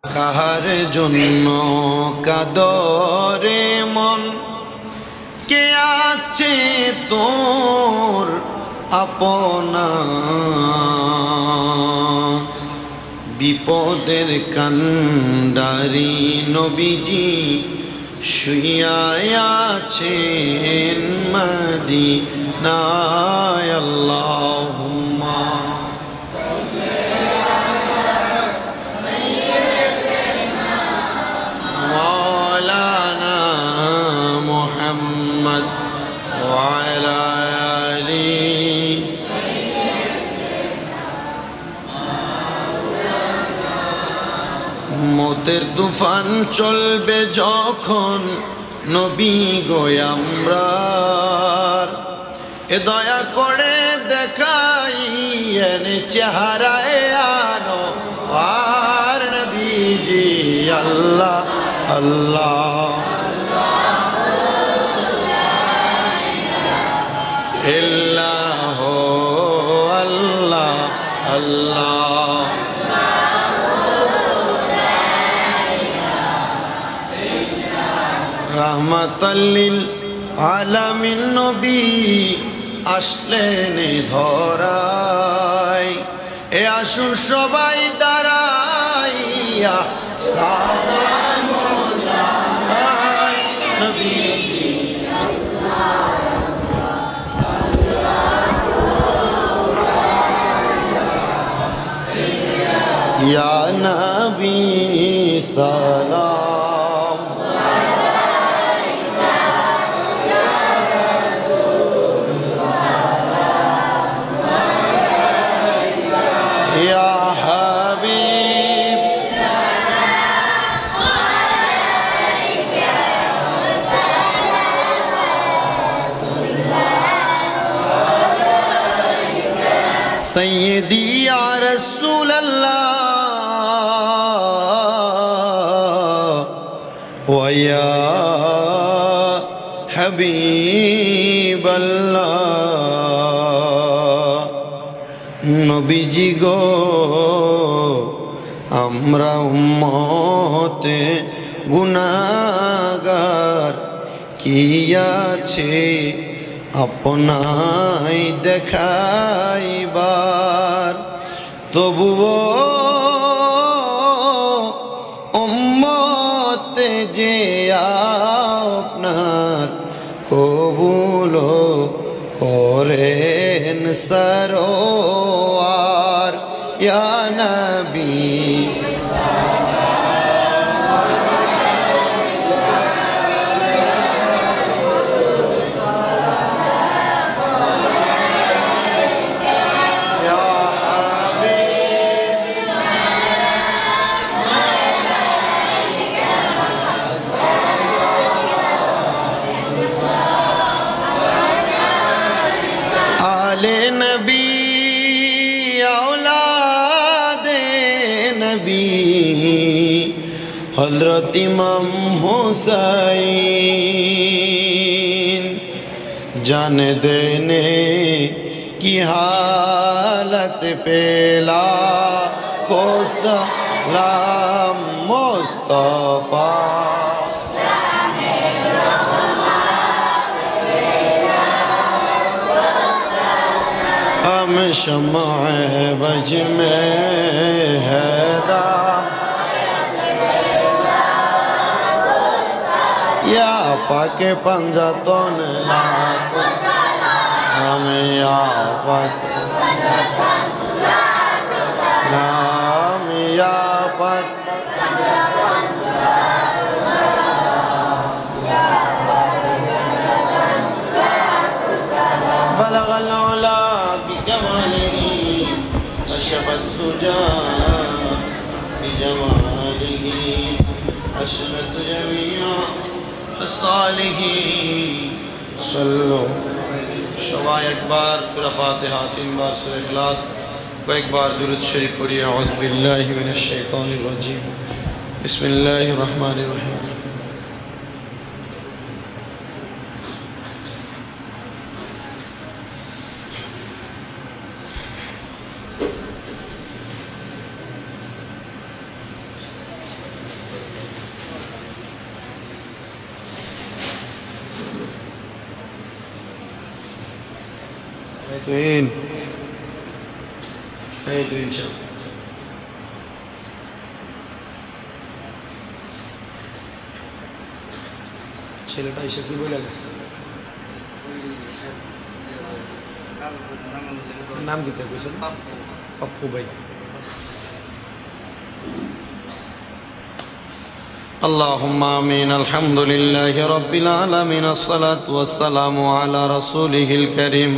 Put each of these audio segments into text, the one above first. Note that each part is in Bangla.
কাহার জন্য কাদরে মন, কে আছে তোর আপনা? বিপদের কান্ডারি নবীজি শুইয়া আছেন মদিনায়। আল্লাহুম্মা মুহাম্মদ ওয়া আলা আলিহি। মতের তুফান চলবে যখন নবী গো আমরার, এ দয়া করে দেখাইয়েন চেহারায় আনো আর নবীজি। আল্লাহ আল্লাহ ইল্লাহ আল্লাহ আল্লাহ। রাহমাতাল লিল আলামিন নবী আসলেন ধরায়, এ আসুন সবাই দাঁড়াইয়া সালাম জানাই নবীজি। ইয়া নবী সালাম, ইয়া হাবিব সৈয়দি ইয়া রাসূলুল্লাহ ওয়া ইয়া হাবিবাল্লাহ। নবীজি গো আমরা উম্মতে গুনাহগার, কি আছে আপনাই দেখাইবার? তবুও উম্মতে যে আপনার কবুল করেন সরোয়ার। ইয়া নবী नबी औलादे नबी हजरत इमाम हुसैन, जाने देने की हालत पेला को सलाम मुस्तफा। हम शम्अ बज में हैदर, या पाके पंजातन लाख हम, या पाके नाम, या पाक बलगल उला बिकमालिही कशफत दुजा बिजमालिही अशरत जमिया सालिहीन। सल्लो सवाए एक बार सूरा फातिहा, 3 बार सूरा इखलास को एक बार दुरूद शरीफ पढ़िए। औज़ु बिल्लाहि मिनश शैतानिर रजीम, बिस्मिल्लाहिर रहमानिर रहीम। তুইন এই তুই ছেলেটা এসে কি বলে গেছে নাম দিতে কইছেন পাপ্পু ভাই اللهم آمين الحمد لله رب العالمين الصلاة والسلام على رسوله الكريم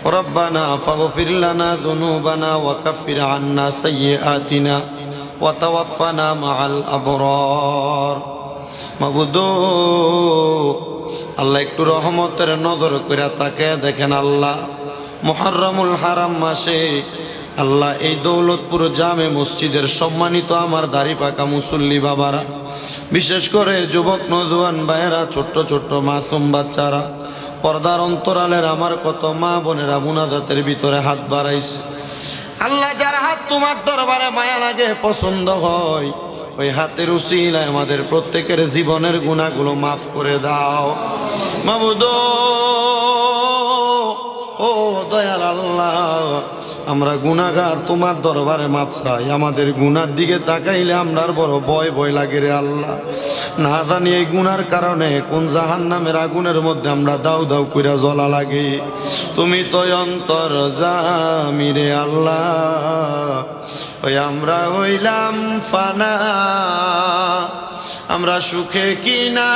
ربنا فاغفر لنا ذنوبنا وكفر عنا سيئاتنا وتوفنا مع الأبرار মাবুদো আল্লাহ একটু রহমতের নজর করে তাকে দেখেন আল্লাহ মুহররমুল হারাম মাসে আল্লাহ এই দৌলতপুর জামে মসজিদের সম্মানিত আমার দাড়ি পাকা মুসল্লি বাবারা বিশেষ করে যুবক নওজোয়ান ভাইয়েরা ছোট্ট ছোট্ট মাসুম বাচ্চারা পর্দার অন্তরালের আমার কত মা বোনেরা মুনাজাতের ভিতরে হাত বাড়াইছে আল্লাহ যার হাত তোমার দরবারে মায়া লাগে পছন্দ হয় ওই হাতের উসিলায় আমাদের প্রত্যেকের জীবনের গুনাহগুলো মাফ করে দাও মাবুদো ও দয়াল আল্লাহ আমরা গুনাহগার তোমার দরবারে মাফ চাই আমাদের গুনার দিকে তাকাইলে আমরার বড় ভয় ভয় লাগে রে আল্লাহ না জানি এই গুনার কারণে কোন জাহান্নামের আগুনের মধ্যে আমরা দাউ দাউ কইরা জ্বলা লাগে তুমি তো অন্তর জামি রে আল্লাহ ওই আমরা হইলাম ফানা আমরা সুখে কিনা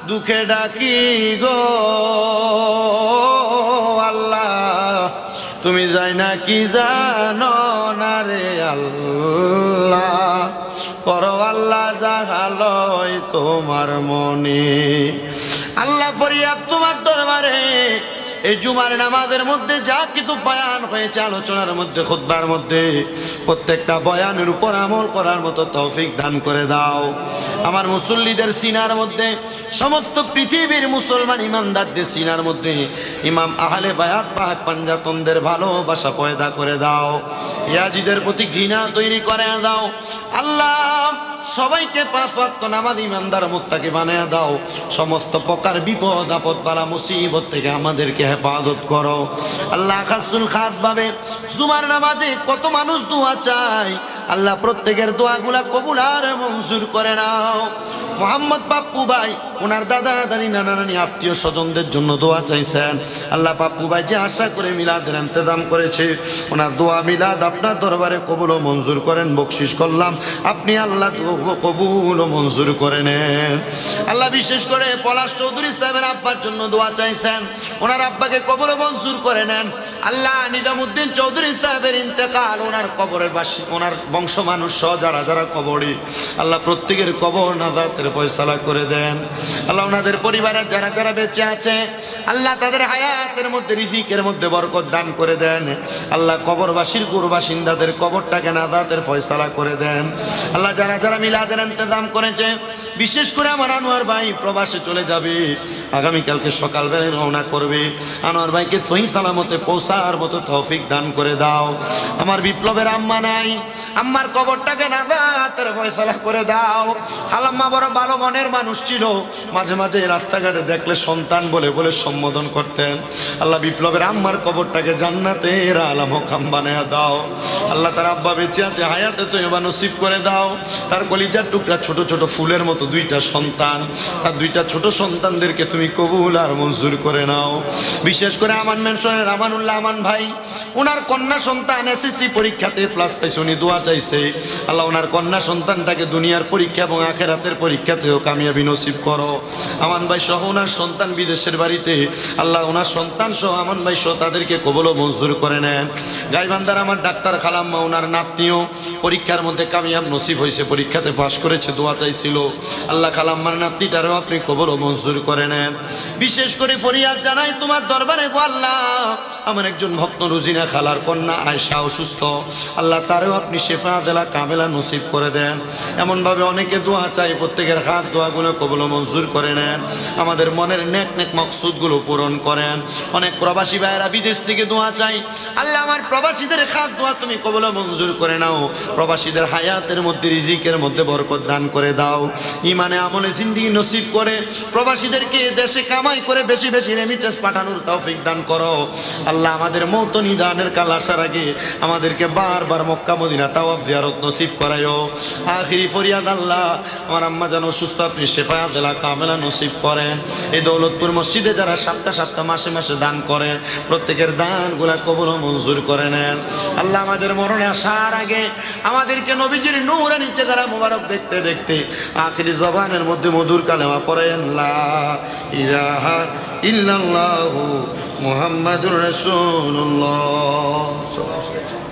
দুঃখে ডাকি গো আল্লাহ তুমি যাই না কি জানো না রে আল্লাহ করো আল্লাহ জাগালয় তোমার মনে আল্লাহ ফরিয়াদ তোমার দরবারে এই জুমার নামাজের মধ্যে যা কিছু বয়ান হয়েছে আলোচনার মধ্যে খুতবার মধ্যে প্রত্যেকটা বয়ানের উপর আমল করার মতো তৌফিক দান করে দাও আমার মুসল্লিদের সিনার মধ্যে সমস্ত পৃথিবীর মুসলমান ইমানদারদের সিনার মধ্যে ইমাম আহলে বায়াত পাক পাঞ্জাতনদের ভালোবাসা পয়দা করে দাও ইয়াজিদের প্রতি ঘৃণা তৈরি করে দাও আল্লাহ সবাইকে পাঁচ ওয়াক্ত নামাজ ইমানদার মুত্তাকি বানায়া দাও সমস্ত প্রকার বিপদ আপদ বালা মুসিবত থেকে আমাদেরকে হেফাজত করো আল্লাহ খাসুল খাস ভাবে জুমার নামাজে কত মানুষ দোয়া চায় আল্লাহ প্রত্যেকের দোয়াগুলা কবুল আর মঞ্জুর করে নাও মোহাম্মদ পাপ্পু ভাই ওনার দাদা দাদি নানা নানি আত্মীয় স্বজনদের জন্য দোয়া চাইছেন আল্লাহ পাপ্পু ভাই যে আশা করে মিলাদের ইন্তজাম করেছে ওনার দোয়া মিলাদ আপনার দরবারে কবুল ও মঞ্জুর করেন বকশিশ করলাম আপনি আল্লাহ কবুল ও মঞ্জুর করে নেন আল্লাহ বিশেষ করে পলাশ চৌধুরী সাহেবের আব্বার জন্য দোয়া চাইছেন ওনার আব্বাকে কবুল ও মঞ্জুর করে নেন আল্লাহ নিজামুদ্দিন চৌধুরী সাহেবের ইন্তেকাল ওনার কবরের বাসী ওনার বংশ মানুষ সহ যারা যারা কবরে আল্লাহ প্রত্যেকের কবর নাজাতের ফয়সালা করে দেন আল্লাহ ওনাদের পরিবারের যারা যারা বেঁচে আছে আল্লাহ তাদের হায়াতের মধ্যে রিজিকের মধ্যে বরকত দান করে দেন আল্লাহ কবরবাসীর গুরু বাসিন্দাদের কবরটাকে নাজাতের ফয়সালা করে দেন আল্লাহ যারা যারা মিলাদের ইন্তজাম করেছে বিশেষ করে আমার আনোয়ার ভাই প্রবাসে চলে যাবে আগামীকালকে সকালবেলা রওনা করবে আনোয়ার ভাইকে সহি সালামতে পৌঁছার মতো তৌফিক দান করে দাও আমার বিপ্লবের আম্মা নাই আম্মার কবরটাকে নাজাতের ফয়সালা করে দাও আল্লাম্মা বড় ভালো মনের মানুষ ছিল মাঝে মাঝে রাস্তাঘাটে দেখলে সন্তান বলে বলে সম্বোধন করতেন আল্লাহ বিপ্লবের আম্মার কবরটাকে জান্নাতের আলা মোকাম বানায়া দাও আল্লাহ তার আব্বা বেঁচে আছে হায়াতে তো এবার নসিব করে দাও তার কলিজার টুকরা ছোট ছোট ফুলের মতো দুইটা সন্তান তার দুইটা ছোট সন্তানদেরকে তুমি কবুল আর মঞ্জুর করে নাও বিশেষ করে আমান মেনশনের আমানুল্লাহ আমান ভাই ওনার কন্যা সন্তান এসএসসি পরীক্ষাতে প্লাস পাইছে উনি দোয়া চাইছে আল্লাহ ওনার কন্যা সন্তানটাকে দুনিয়ার পরীক্ষা এবং আখেরাতের পরীক্ষাতেও কামিয়াবি নসিব করো আমান ভাই সহ ওনার সন্তান বিদেশের বাড়িতে আল্লাহ ওনার সন্তান সহ আমান ভাই সহ তাদেরকে কবুল ও মঞ্জুর করে নেন গাইবান্ধার আমার ডাক্তার খালাম্মা ওনার নাতনিও পরীক্ষার মধ্যে কামিয়াব নসিব হয়েছে পরীক্ষাতে পাশ করেছে দোয়া চাইছিল আল্লাহ খালাম্মার নাতনিটারও আপনি কবুল ও মঞ্জুর করে নেন বিশেষ করে ফরিয়াদ জানাই তোমার দরবারে গো আল্লাহ আমার একজন ভক্ত রুজিনা খালার কন্যা আয়েশা অসুস্থ আল্লাহ তারও আপনি শেফা দেলা কামেলা নসিব করে দেন এমনভাবে অনেকে দোয়া চাই প্রত্যেকের হাত দোয়াগুলো কবুল ও মঞ্জুর মঞ্জুর করে নেন, আমাদের মনের নেক নেক মকসুদগুলো পূরণ করেন। অনেক প্রবাসী ভাইয়েরা বিদেশ থেকে দোয়া চাই, আল্লাহ আমার প্রবাসীদের খাস দোয়া তুমি কবুল মঞ্জুর করে নাও। প্রবাসীদের হায়াতের মধ্যে রিজিকের মধ্যে বরকত দান করে দাও, ইমানে আমলে জিন্দেগি নসিব করে প্রবাসীদেরকে দেশে কামাই করে বেশি বেশি রেমিটেন্স পাঠানোর তৌফিক দান করো। আল্লাহ আমাদের মওত নিদানের কাল আসার আগে আমাদেরকে বারবার মক্কা মদিনা তাওয়াফ জিয়ারত নসিব করায়ো। আখিরি ফরিয়াদ আল্লাহ আমার আম্মা যেন সুস্থ, আপনি শেফায়া দিলা কামেলা নসিব করেন। এই দৌলতপুর মসজিদে যারা সপ্তাহ সপ্তাহ মাসে মাসে দান করেন, প্রত্যেকের দানগুলা কবুল মঞ্জুর করে নেন। আল্লাহ আমাদের মরণে আসার আগে আমাদেরকে নবীজির নূরানি চেহারা মোবারক দেখতে দেখতে আখিরি জবানের মধ্যে মধুর কালেমা পড়েন, লা ইলাহা ইল্লাল্লাহু মুহাম্মাদুর রাসূলুল্লাহ।